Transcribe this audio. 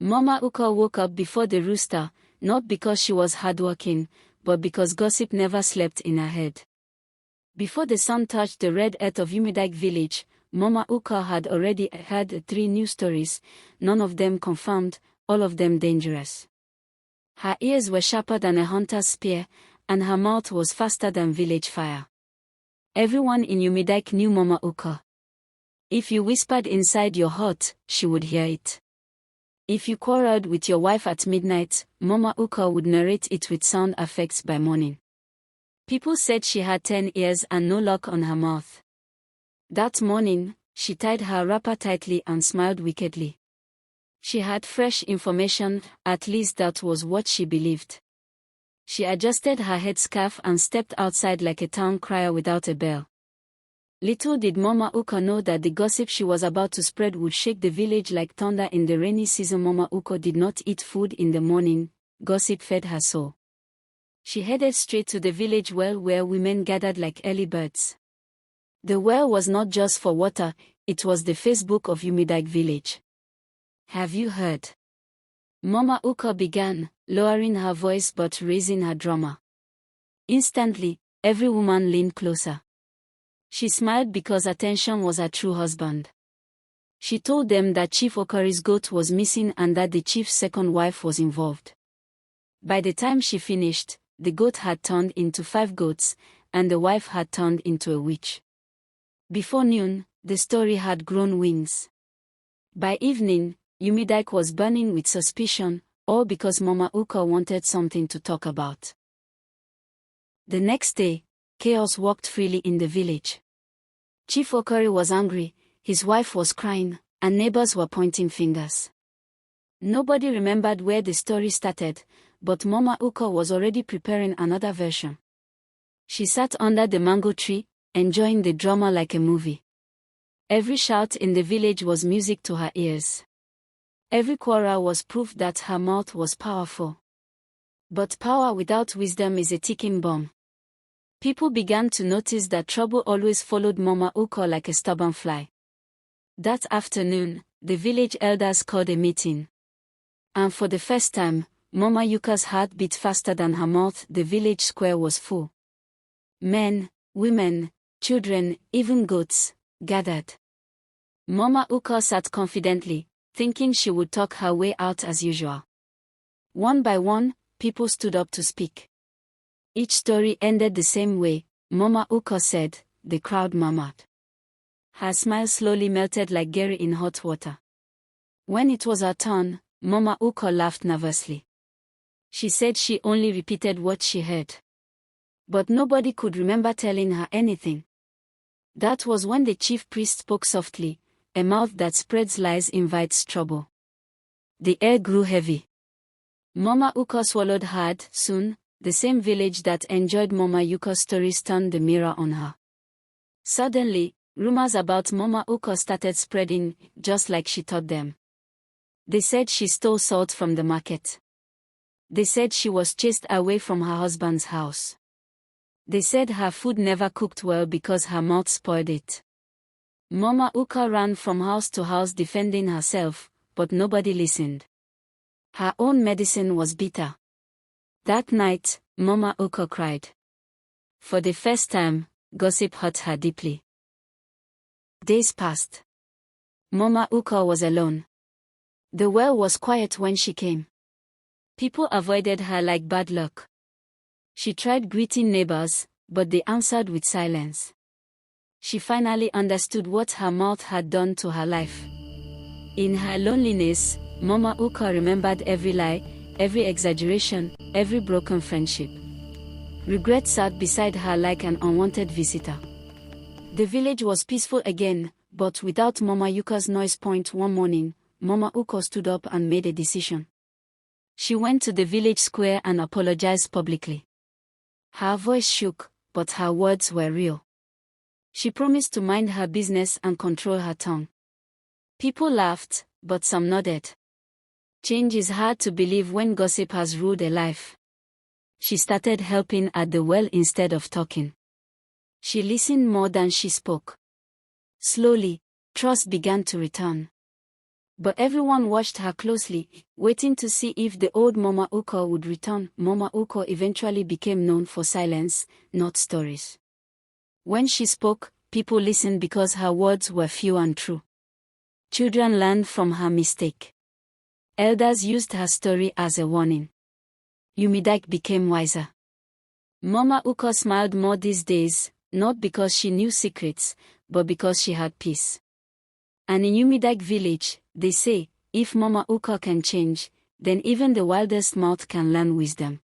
Mama Uka woke up before the rooster, not because she was hardworking, but because gossip never slept in her head. Before the sun touched the red earth of Umidike village, Mama Uka had already heard 3 news stories, none of them confirmed, all of them dangerous. Her ears were sharper than a hunter's spear, and her mouth was faster than village fire. Everyone in Umidike knew Mama Uka. If you whispered inside your heart, she would hear it. If you quarreled with your wife at midnight, Mama Uka would narrate it with sound effects by morning. People said she had 10 ears and no lock on her mouth. That morning, she tied her wrapper tightly and smiled wickedly. She had fresh information, at least that was what she believed. She adjusted her headscarf and stepped outside like a town crier without a bell. Little did Mama Uka know that the gossip she was about to spread would shake the village like thunder in the rainy season. Mama Uka did not eat food in the morning, gossip fed her soul. She headed straight to the village well where women gathered like early birds. The well was not just for water, it was the Facebook of Umidike village. Have you heard? Mama Uka began, lowering her voice but raising her drama. Instantly, every woman leaned closer. She smiled because attention was her true husband. She told them that Chief Okori's goat was missing and that the chief's second wife was involved. By the time she finished, the goat had turned into 5 goats, and the wife had turned into a witch. Before noon, the story had grown wings. By evening, Umidike was burning with suspicion, all because Mama Uka wanted something to talk about. The next day, chaos walked freely in the village. Chief Okori was angry, his wife was crying, and neighbors were pointing fingers. Nobody remembered where the story started, but Mama Uka was already preparing another version. She sat under the mango tree, enjoying the drama like a movie. Every shout in the village was music to her ears. Every quarrel was proof that her mouth was powerful. But power without wisdom is a ticking bomb. People began to notice that trouble always followed Mama Uka like a stubborn fly. That afternoon, the village elders called a meeting. And for the first time, Mama Uka's heart beat faster than her mouth. The village square was full. Men, women, children, even goats, gathered. Mama Uka sat confidently, thinking she would talk her way out as usual. One by one, people stood up to speak. Each story ended the same way. Mama Uka said, the crowd murmured. Her smile slowly melted like Gary in hot water. When it was her turn, Mama Uka laughed nervously. She said she only repeated what she heard. But nobody could remember telling her anything. That was when the chief priest spoke softly. A mouth that spreads lies invites trouble. The air grew heavy. Mama Uka swallowed hard. Soon, the same village that enjoyed Mama Uka's stories turned the mirror on her. Suddenly, rumors about Mama Uka started spreading, just like she taught them. They said she stole salt from the market. They said she was chased away from her husband's house. They said her food never cooked well because her mouth spoiled it. Mama Uka ran from house to house defending herself, but nobody listened. Her own medicine was bitter. That night, Mama Uka cried. For the first time, gossip hurt her deeply. Days passed. Mama Uka was alone. The well was quiet when she came. People avoided her like bad luck. She tried greeting neighbors, but they answered with silence. She finally understood what her mouth had done to her life. In her loneliness, Mama Uka remembered every lie, every exaggeration, every broken friendship. Regret sat beside her like an unwanted visitor. The village was peaceful again, but without Mama Uka's noise point. One morning, Mama Uka stood up and made a decision. She went to the village square and apologized publicly. Her voice shook, but her words were real. She promised to mind her business and control her tongue. People laughed, but some nodded. Change is hard to believe when gossip has ruled a life. She started helping at the well instead of talking. She listened more than she spoke. Slowly, trust began to return. But everyone watched her closely, waiting to see if the old Mama Uko would return. Mama Uko eventually became known for silence, not stories. When she spoke, people listened because her words were few and true. Children learned from her mistake. Elders used her story as a warning. Umidike became wiser. Mama Uko smiled more these days, not because she knew secrets, but because she had peace. And in Umidike village, they say, if Mama Uko can change, then even the wildest mouth can learn wisdom.